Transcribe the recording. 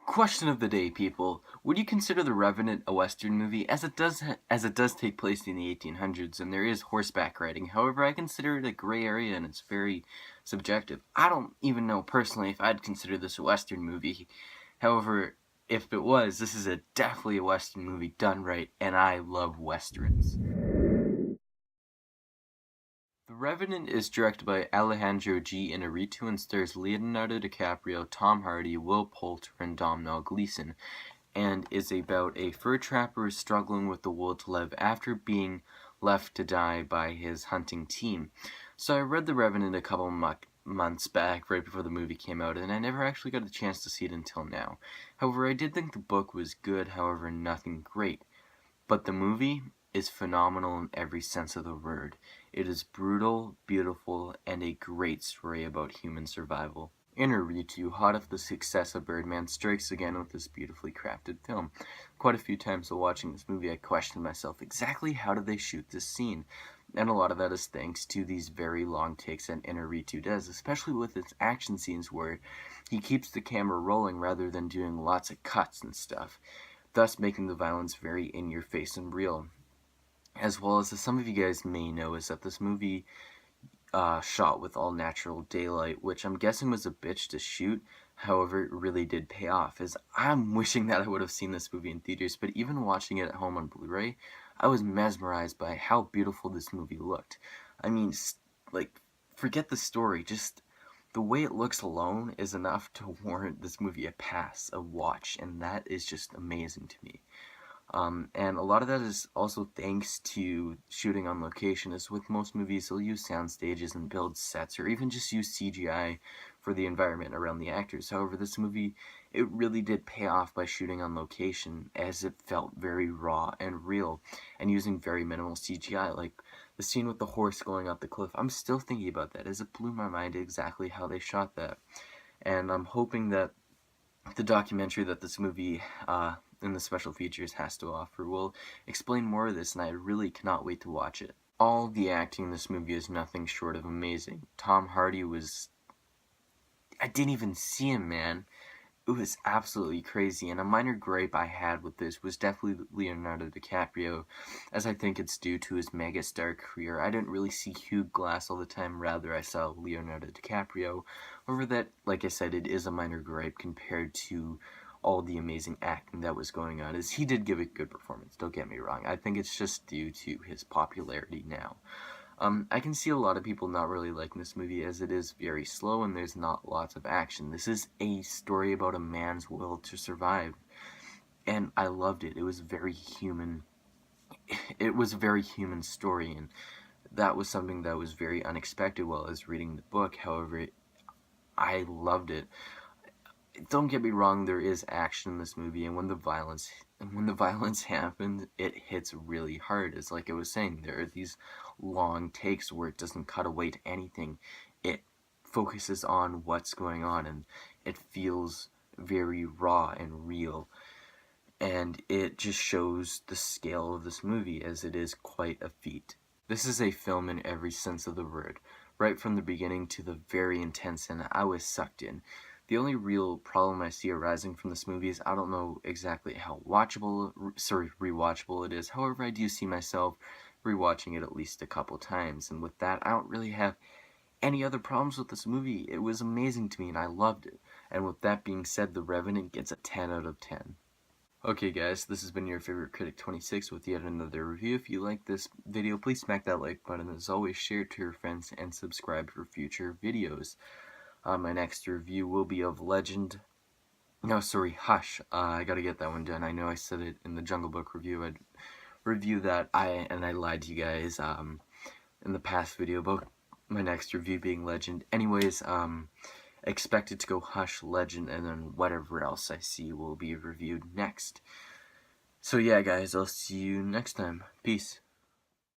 Question of the day, people. Would you consider The Revenant a Western movie, as it does take place in the 1800s and there is horseback riding? However, I consider it a gray area and it's very subjective. I don't even know personally if I'd consider this a Western movie. However, if it was, this is definitely a Western movie done right, and I love Westerns. The Revenant is directed by Alejandro G. Inarritu and stars Leonardo DiCaprio, Tom Hardy, Will Poulter, and Domhnall Gleeson, and is about a fur trapper struggling with the will to live after being left to die by his hunting team. So I read The Revenant a couple months back, right before the movie came out, and I never actually got a chance to see it until now. However, I did think the book was good, however, nothing great. But the movie is phenomenal in every sense of the word. It is brutal, beautiful, and a great story about human survival. Inarritu, hot off the success of Birdman, strikes again with this beautifully crafted film. Quite a few times while watching this movie, I questioned myself, exactly how did they shoot this scene? And a lot of that is thanks to these very long takes that Inarritu does, especially with its action scenes where he keeps the camera rolling rather than doing lots of cuts and stuff, thus making the violence very in-your-face and real. As well as some of you guys may know, is that this movie shot with all natural daylight, which I'm guessing was a bitch to shoot. However, it really did pay off, as I'm wishing that I would have seen this movie in theaters, but even watching it at home on Blu-ray, I was mesmerized by how beautiful this movie looked. I mean, like, forget the story, just the way it looks alone is enough to warrant this movie a pass, a watch, and that is just amazing to me. And a lot of that is also thanks to shooting on location, as with most movies they'll use sound stages and build sets, or even just use CGI for the environment around the actors. However, this movie, it really did pay off by shooting on location, as it felt very raw and real, and using very minimal CGI, like the scene with the horse going up the cliff. I'm still thinking about that, as it blew my mind exactly how they shot that. And I'm hoping that the documentary that this movie and the special features has to offer will explain more of this, and I really cannot wait to watch it. All the acting in this movie is nothing short of amazing. Tom Hardy was... I didn't even see him, man. It was absolutely crazy, and a minor gripe I had with this was definitely Leonardo DiCaprio, as I think it's due to his megastar career. I didn't really see Hugh Glass all the time, rather I saw Leonardo DiCaprio. However, that, like I said, it is a minor gripe compared to all the amazing acting that was going on, as he did give a good performance, don't get me wrong. I think it's just due to his popularity now. I can see a lot of people not really liking this movie, as it is very slow and there's not lots of action. This is a story about a man's will to survive, and I loved it. It was very human. It was a very human story, and that was something that was very unexpected while I was reading the book. However, I loved it. Don't get me wrong, there is action in this movie, and when the violence happens, it hits really hard. It's like I was saying, there are these long takes where it doesn't cut away to anything. It focuses on what's going on, and it feels very raw and real. And it just shows the scale of this movie, as it is quite a feat. This is a film in every sense of the word, right from the beginning to the very intense, and I was sucked in. The only real problem I see arising from this movie is I don't know exactly how rewatchable it is. However, I do see myself rewatching it at least a couple times, and with that, I don't really have any other problems with this movie. It was amazing to me, and I loved it. And with that being said, The Revenant gets a 10 out of 10. Okay guys, this has been your favorite critic 26 with yet another review. If you like this video, please smack that like button. As always, share it to your friends and subscribe for future videos. My next review will be of Legend. No, sorry, Hush. I gotta get that one done. I know I said it in the Jungle Book review. I'd review that. I lied to you guys in the past video about my next review being Legend. Anyways, expect it to go Hush, Legend, and then whatever else I see will be reviewed next. So yeah, guys, I'll see you next time. Peace.